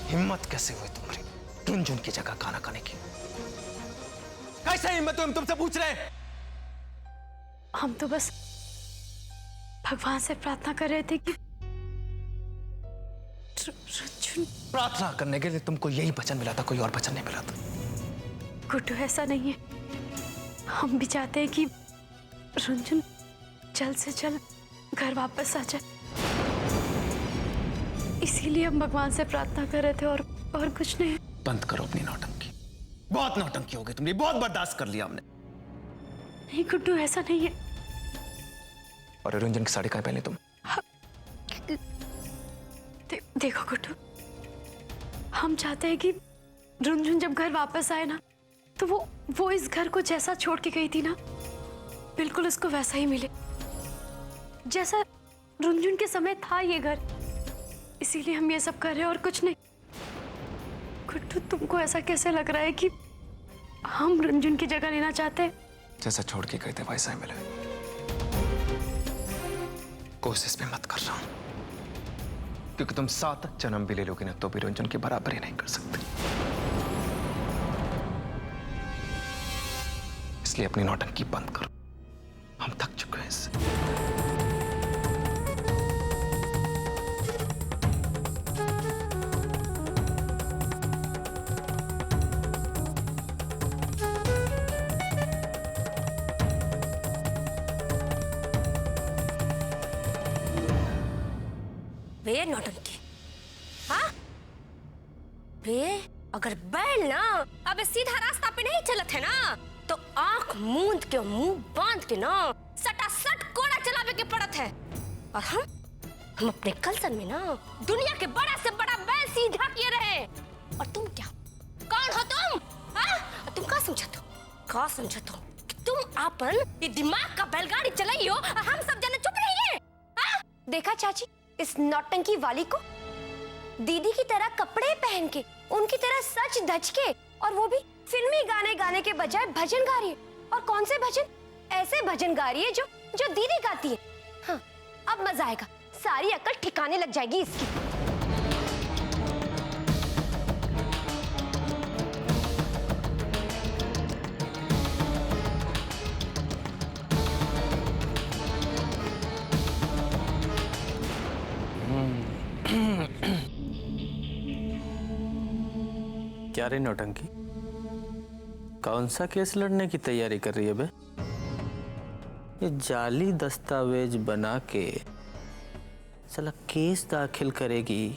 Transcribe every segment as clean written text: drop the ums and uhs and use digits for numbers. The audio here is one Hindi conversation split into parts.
हिम्मत कैसे हुई तुम्हारी रुंझुन की जगह खाना खाने की? कैसे हिम्मत हुई हम तुमसे पूछ रहे हैं? हम तो बस भगवान से प्रार्थना कर रहे थे कि रुंझुन। प्रार्थना करने के लिए तुमको यही वचन मिला था, कोई और वचन नहीं मिला था। गुड्डू ऐसा नहीं है, हम भी चाहते हैं कि रुंझुन जल्द से जल्द घर वापस आ जाए, इसीलिए हम भगवान से प्रार्थना कर रहे थे और कुछ नहीं। बंद करो अपनी नौटंकी, बहुत नौटंकी हो गई तुमने, बहुत बर्दाश्त कर लिया हमने। नहीं गुड्डू ऐसा नहीं है। और रुंझुन की साड़ी कहाँ पहनी तुम? देखो गुड्डू, हम चाहते हैं कि रुंझुन जब घर वापस आए ना तो वो इस घर को जैसा छोड़ के गई थी ना बिल्कुल उसको वैसा ही मिले, जैसा रुंझुन के समय था ये घर। इसीलिए हम ये सब कर रहे हैं और कुछ नहीं। गुड्डू तुमको ऐसा कैसे लग रहा है कि हम रुंझुन की जगह लेना चाहते हैं? जैसा छोड़ के गए थे वैसा ही मिले। कोशिश भी मत कर रहा हूं, क्योंकि तुम 7 जन्म भी ले लोगे ना तो भी रुंझुन की बराबरी नहीं कर सकते। इसलिए अपनी नौटंकी बंद करो, हम थक चुके हैं इससे। बे नौटंकी, हाँ? बे अगर बैल ना अब सीधा रास्ता पे नहीं चलत है ना तो आंख मूंद के मुंह बांध के ना सटासट कोड़ा चलावे के पड़त है। और हम अपने कलसन में ना दुनिया के बड़ा से बड़ा बैल सीधा किए रहे। और तुम क्या, कौन हो तुम? हाँ? तुम क्या समझत हो? क्या समझत हो कि तुम आपन ये दिमाग का बैलगाड़ी चलाई हो, हम सब जने चुप रहिए? हाँ? देखा चाची, इस नौटंकी वाली को दीदी की तरह कपड़े पहन के, उनकी तरह सच धज के, और वो भी फिल्मी गाने गाने के बजाय भजन गा रही है। और कौन से भजन? ऐसे भजन गा रही है जो दीदी गाती है। हाँ, अब मजा आएगा, सारी अकल ठिकाने लग जाएगी इसकी। क्या रे नौटंकी, कौन सा केस लड़ने की तैयारी कर रही है बे? ये जाली दस्तावेज बना के साला केस दाखिल करेगी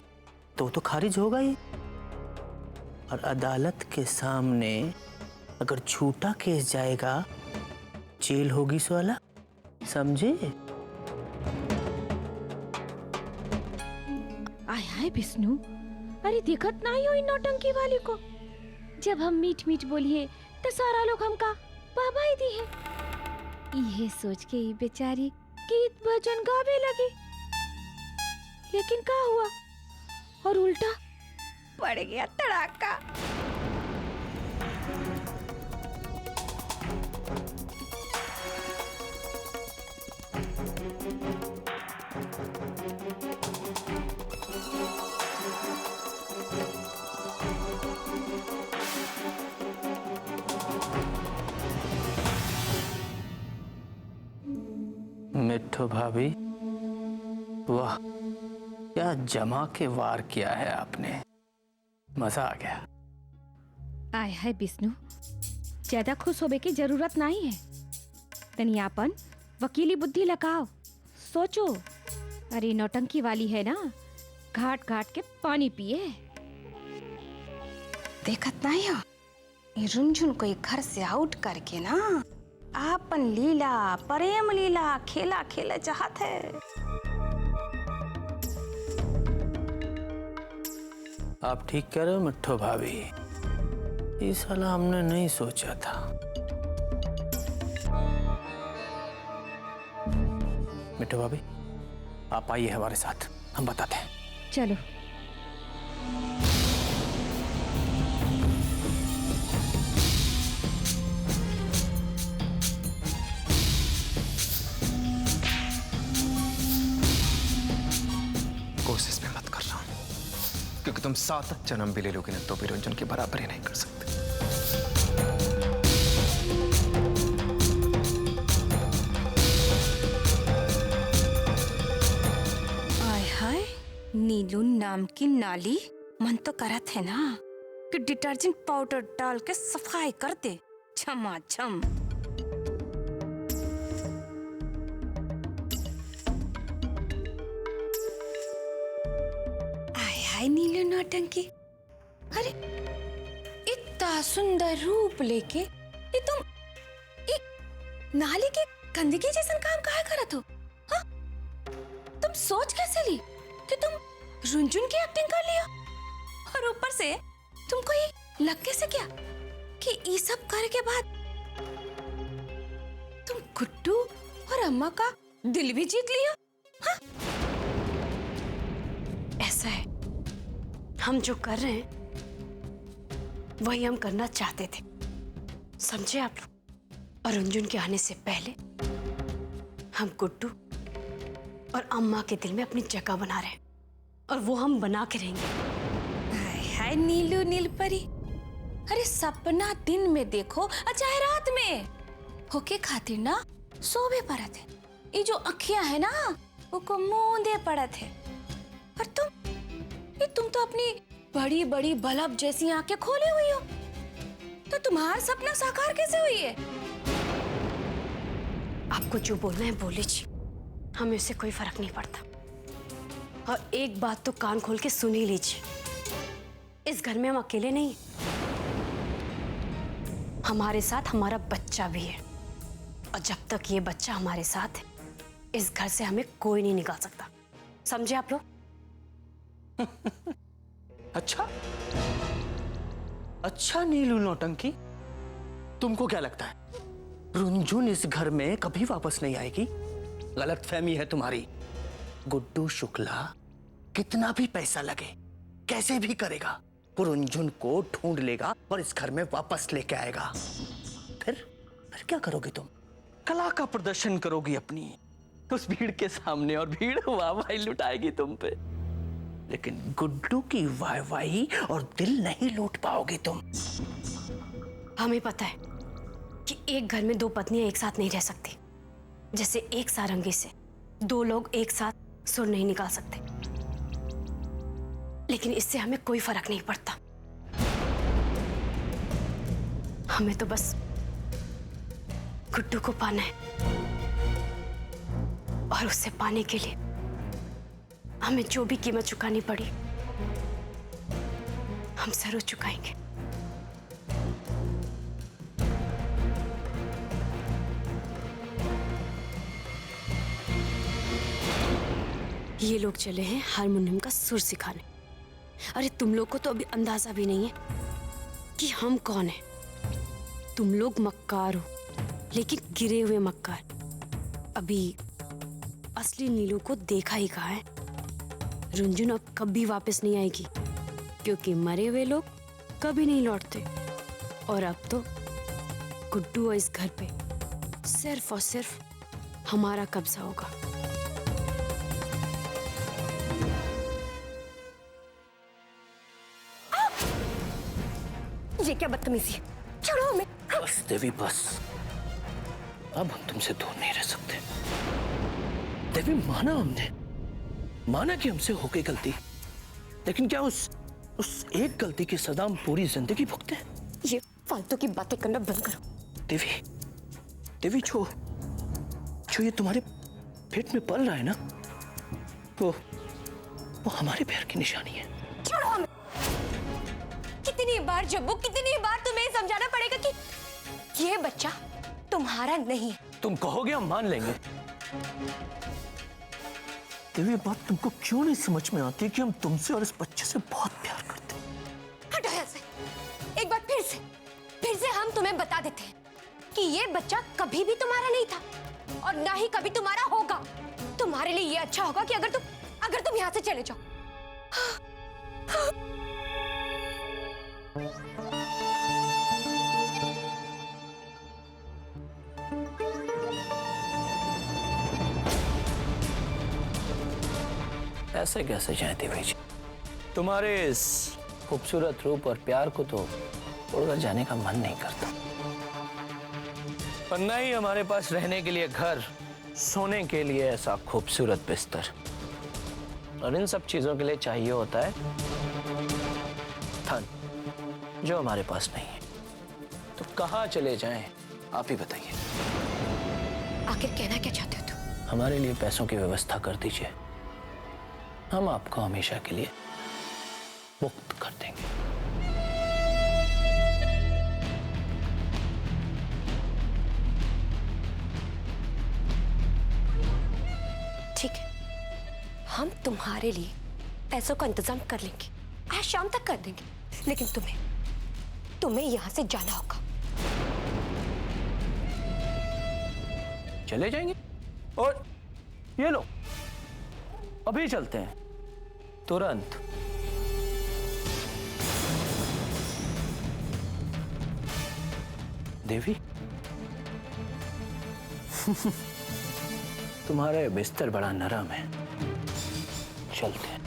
तो वो तो खारिज होगा ही। और अदालत के सामने अगर झूठा केस जाएगा जेल होगी साला, समझे? आय हाय विष्णु, अरे देखत नहीं हो इन नौटंकी वाली को। जब हम मीठ मीठ बोलिए तो सारा लोग हमका वाहवाही दी है। ये सोच के ही बेचारी गीत भजन गावे लगी, लेकिन क्या हुआ? और उल्टा पड़ गया तड़ाका। मिठू भाभी, वाह क्या जमा के वार किया है आपने, मजा आ गया। आय हाय विष्णु, ज्यादा खुश होने की जरूरत नहीं है। तनियापन वकीली बुद्धि लगाओ, सोचो। अरे नौटंकी वाली है ना, घाट घाट के पानी पिए। देखत नहीं हो, ये रुंझुन को घर से आउट करके ना आपन लीला, प्रेम लीला खेला खेले चाहत है। आप ठीक कह रहे हो मिठू भाभी, ये साला हमने नहीं सोचा था। मिठू भाभी, आप आइए हमारे साथ, हम बताते हैं। चलो। कोशिश भी मत कर रहा हूं, क्योंकि तुम 7 जन्म भी ले लोगे ना तो भी रुंझुन की बराबरी नहीं कर सकते। आय हाय, नीलू नाम की नाली। मन तो करत है ना कि डिटर्जेंट पाउडर डाल के सफाई कर दे झमाझम। आय हाय नीलू नौटंकी, अरे इतना सुंदर रूप लेके ये तुम ये नाली के गंदगी जैसन काम काहे करत हो? हाँ? तुम सोच कैसे ली कि तुम रुंझुन की एक्टिंग कर लिया? और ऊपर से तुमको ये लग कैसे क्या कि ये सब करे के बाद तुम गुड्डू और अम्मा का दिल भी जीत लिया? हाँ? ऐसा है, हम जो कर रहे हैं वही हम करना चाहते थे, समझे आप लोग। और रुंझुन के आने से पहले हम गुड्डू और अम्मा के दिल में अपनी जगह बना रहे हैं और वो हम बना के रहेंगे। हाय हाय नीलू नीलपरी, अरे सपना दिन में देखो चाहे रात में, होके खातिर ना सोबे पड़त है। ये जो अखियां है ना वो को मूंदे पड़त है। और तुम तो अपनी बड़ी बड़ी बल्ब जैसी आंखें खोले हुई हो, तो तुम्हारा सपना साकार कैसे हुई है? आपको जो बोलना है बोल लीजिए, हमें उससे कोई फर्क नहीं पड़ता। और एक बात तो कान खोल के सुन ही लीजिए, इस घर में हम अकेले नहीं, हमारे साथ हमारा बच्चा भी है। और जब तक ये बच्चा हमारे साथ है, इस घर से हमें कोई नहीं निकाल सकता, समझे आप लोग? अच्छा नीलू नौटंकी, तुमको क्या लगता है रुंझुन इस घर में कभी वापस नहीं आएगी? गलतफहमी है तुम्हारी। गुड्डू शुक्ला कितना भी पैसा लगे, कैसे भी करेगा, वो रुंझुन को ढूंढ लेगा और इस घर में वापस लेके आएगा। फिर क्या करोगी तुम? कला का प्रदर्शन करोगी अपनी उस भीड़ के सामने, और भीड़ वाहवाही लुटाएगी तुम पे। लेकिन गुड्डू की वाहवाही और दिल नहीं लूट पाओगे तुम। हमें पता है कि एक घर में 2 पत्नियां एक साथ नहीं रह सकती, जैसे एक सारंगी से 2 लोग एक साथ सुर नहीं निकाल सकते। लेकिन इससे हमें कोई फर्क नहीं पड़ता, हमें तो बस गुड्डू को पाना है। और उससे पाने के लिए हमें जो भी कीमत चुकानी पड़ी, हम जरूर चुकाएंगे। ये लोग चले हैं हारमोनियम का सुर सिखाने। अरे तुम लोग को तो अभी अंदाजा भी नहीं है कि हम कौन हैं। तुम लोग मक्कार हो, लेकिन गिरे हुए मक्कार। अभी असली नीलू को देखा ही कहाँ है। रुंझुन अब कभी वापस नहीं आएगी, क्योंकि मरे हुए लोग कभी नहीं लौटते। और अब तो गुड्डू इस घर पे सिर्फ और सिर्फ हमारा कब्जा होगा। ये क्या बदतमीजी है? छोड़ो हमें। बस देवी बस, अब हम तुमसे दूर नहीं रह सकते। देवी माना हमने, माना कि हमसे हो गई गलती, लेकिन क्या उस एक गलती की सजा हम पूरी जिंदगी भुगते हैं? ये फालतू की बातें करना बंद करो। देवी जो ये तुम्हारे पेट में पल रहा है ना, वो हमारे पैर की निशानी है। छोड़ो हमें। कितनी बार जब्बू, कितनी बार तुम्हें समझाना पड़ेगा कि ये बच्चा तुम्हारा नहीं है। तुम कहोगे हम मान लेंगे। देवी बात तुमको क्यों नहीं समझ में आती कि हम तुमसे और इस बच्चे से बहुत प्यार करते हैं? हटो यहाँ से। एक बार फिर से हम तुम्हें बता देते हैं कि ये बच्चा कभी भी तुम्हारा नहीं था और ना ही कभी तुम्हारा होगा। तुम्हारे लिए ये अच्छा होगा कि अगर तुम यहाँ से चले जाओ। ऐसे कैसे जाए देवी जी? तुम्हारे इस खूबसूरत रूप और प्यार को तो छोड़कर जाने का मन नहीं करता, पर न ही हमारे पास रहने के लिए घर, सोने के लिए ऐसा खूबसूरत बिस्तर, और इन सब चीजों के लिए चाहिए होता है धन, जो हमारे पास नहीं है। तो कहाँ चले जाएं, आप ही बताइए। आखिर कहना क्या चाहते हो तुम? हमारे लिए पैसों की व्यवस्था कर दीजिए, हम आपको हमेशा के लिए मुक्त कर देंगे। ठीक है, हम तुम्हारे लिए पैसों का इंतजाम कर लेंगे, आज शाम तक कर देंगे, लेकिन तुम्हें यहां से जाना होगा। चले जाएंगे, और ये लो अभी चलते हैं, तुरंत। देवी तुम्हारा ये बिस्तर बड़ा नरम है, चलते हैं।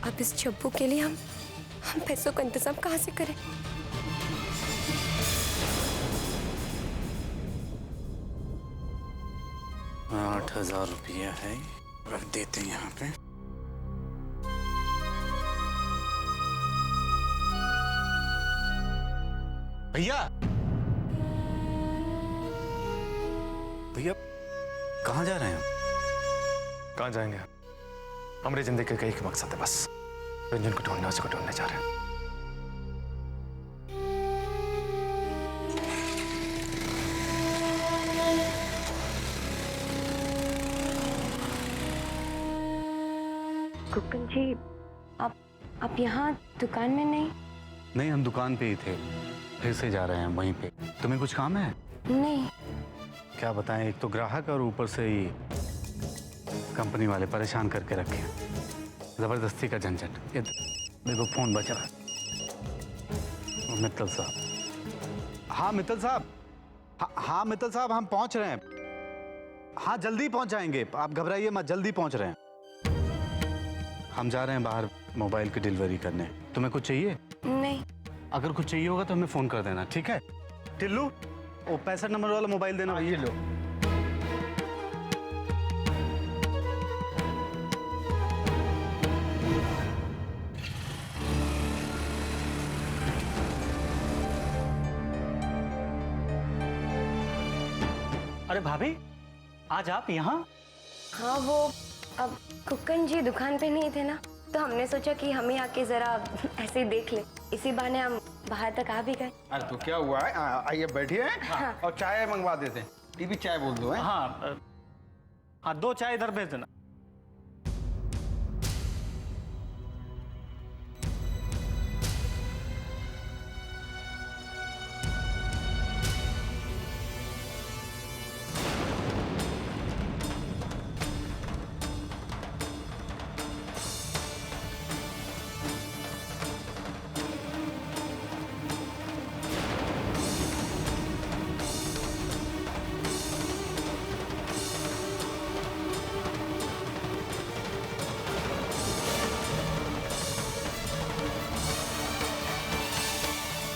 अब इस चब्बू के लिए हम पैसों का इंतजाम कहाँ से करें? ₹8,000 है, रख देते हैं यहाँ पे। भैया भैया कहाँ जा रहे हैं? कहाँ जाएंगे? हमारी जिंदगी का एक मकसद है, बस रंजन को ढूंढना, उसी को ढूंढने जा रहे हैं। कुकन जी, आप यहाँ दुकान में नहीं? नहीं, हम दुकान पे ही थे, फिर से जा रहे हैं वहीं पे। तुम्हें कुछ काम है? नहीं। क्या बताएं, एक तो ग्राहक और ऊपर से ही कंपनी वाले परेशान करके रखे हैं, जबरदस्ती का झंझट। ये देखो फोन बज रहा है। मित्तल साहब। हाँ मित्तल साहब, हाँ मित्तल साहब, हम पहुंच रहे हैं। हाँ जल्दी पहुंच जाएंगे, आप घबराइए मत, जल्दी पहुंच रहे हैं। हम जा रहे हैं बाहर मोबाइल की डिलीवरी करने। तुम्हें कुछ चाहिए? नहीं। अगर कुछ चाहिए होगा तो हमें फोन कर देना, ठीक है? टिल्लू, वो 65 नंबर वाला मोबाइल देना भैया। लो। अरे भाभी, आज आप यहाँ? हाँ, वो अब कुकन जी दुकान पे नहीं थे ना, तो हमने सोचा कि हम ही आके जरा ऐसे ही देख ले, इसी बहाने हम बाहर तक आ भी गए। अरे तो क्या हुआ है, आइए बैठिए। हाँ। और चाय मंगवा देते हैं, ये भी चाय बोल दो है? हाँ हाँ, 2 चाय इधर भेज देना।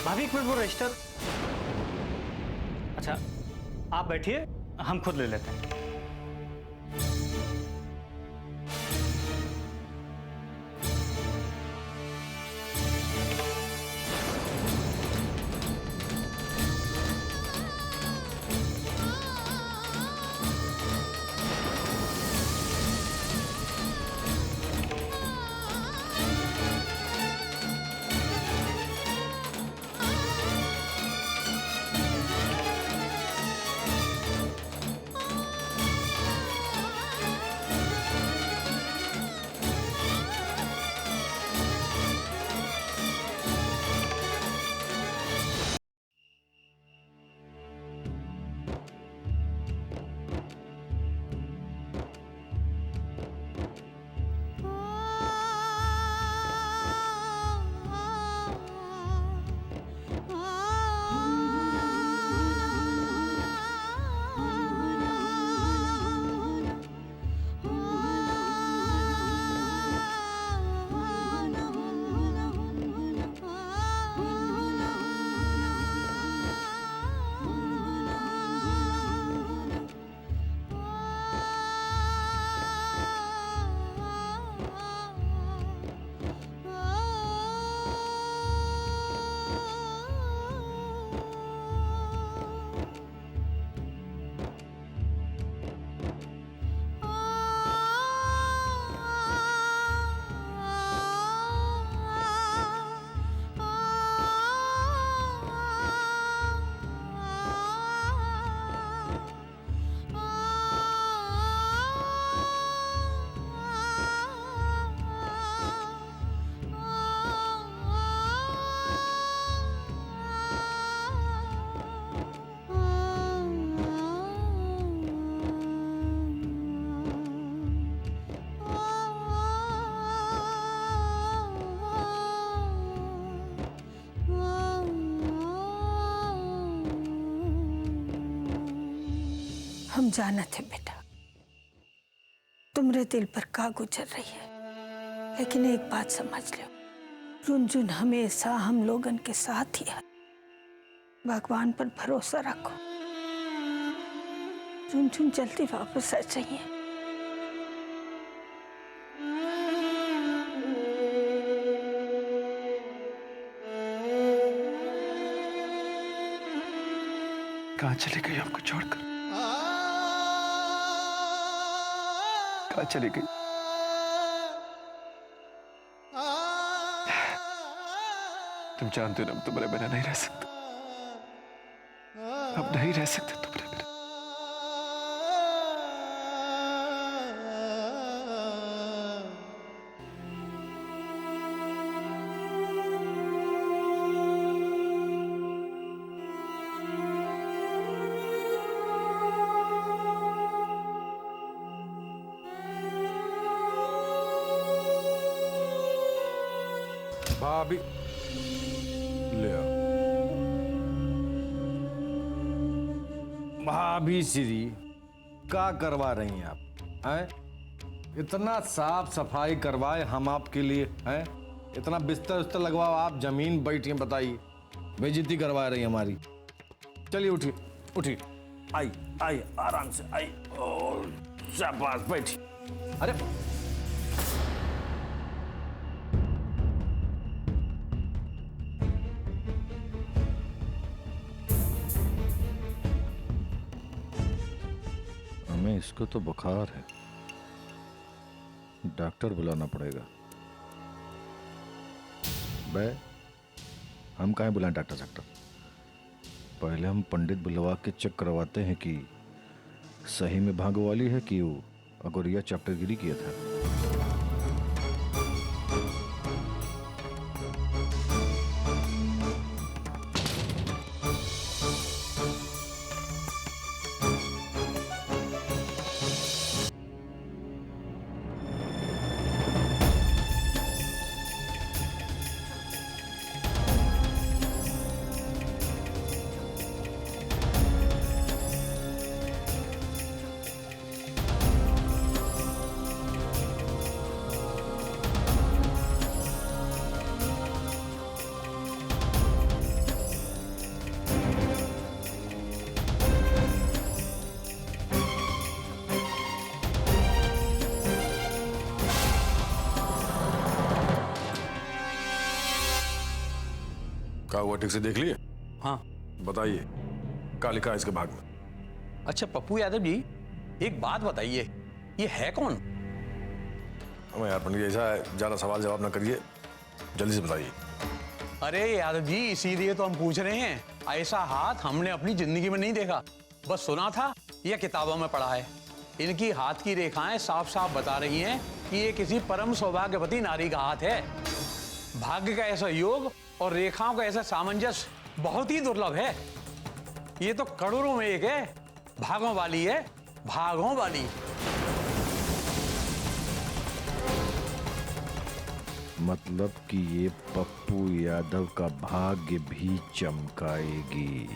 भाभी एक मिनट, वो रजिस्टर। अच्छा आप बैठिए, हम खुद ले लेते हैं। हम जाना थे बेटा, तुमरे दिल पर का गुजर रही है, लेकिन एक बात समझ लो, रुनझुन हमेशा हम लोगन के साथ ही है। भगवान पर भरोसा रखो, रुनझुन जल्दी वापस आ जाइए। कहाँ चली गई हमको छोड़कर? कहाँ चली गई? तुम जानते हो ना, हम तुम्हारे बिना नहीं रह सकते। अब नहीं रह सकते तुम्हारे बिना। भाभी ले आओ। भाभी श्री क्या करवा रही हैं आप हैं? इतना साफ सफाई करवाए हम आपके लिए हैं, इतना बिस्तर उस्तर लगवाओ, आप जमीन बैठिए, बताइए बेइज्जती करवा रही हैं हमारी। चलिए उठिए उठिए, आई आई आराम से आई, और शाबाश बैठी। अरे हमें इसको तो बुखार है, डॉक्टर बुलाना पड़ेगा। बे हम काहे बुलाएं डॉक्टर साहब? पहले हम पंडित बुलवा के चेक करवाते हैं कि सही में भाग वाली है कि वो अगोरिया चैप्टरगिरी किया था। क्या हुआ, ठीक से देख लिए? हाँ बताइए क्या लिखा है इसके भाग में? अच्छा पप्पू यादव जी, एक बात बताइए, ये है कौन? हमें यार पंडित ऐसा है, ज्यादा सवाल जवाब ना करिए, जल्दी से बताइए। अरे यादव जी, इसीलिए तो हम पूछ रहे हैं। ऐसा हाथ हमने अपनी जिंदगी में नहीं देखा, बस सुना था या किताबों में पढ़ा है। इनकी हाथ की रेखाएं साफ साफ बता रही हैं कि ये किसी परम सौभाग्यवती नारी का हाथ है। भाग्य का ऐसा योग और रेखाओं का ऐसा सामंजस्य बहुत ही दुर्लभ है। ये तो करोड़ों में एक है, भागों वाली है, भागों वाली। मतलब कि ये पप्पू यादव का भाग्य भी चमकाएगी।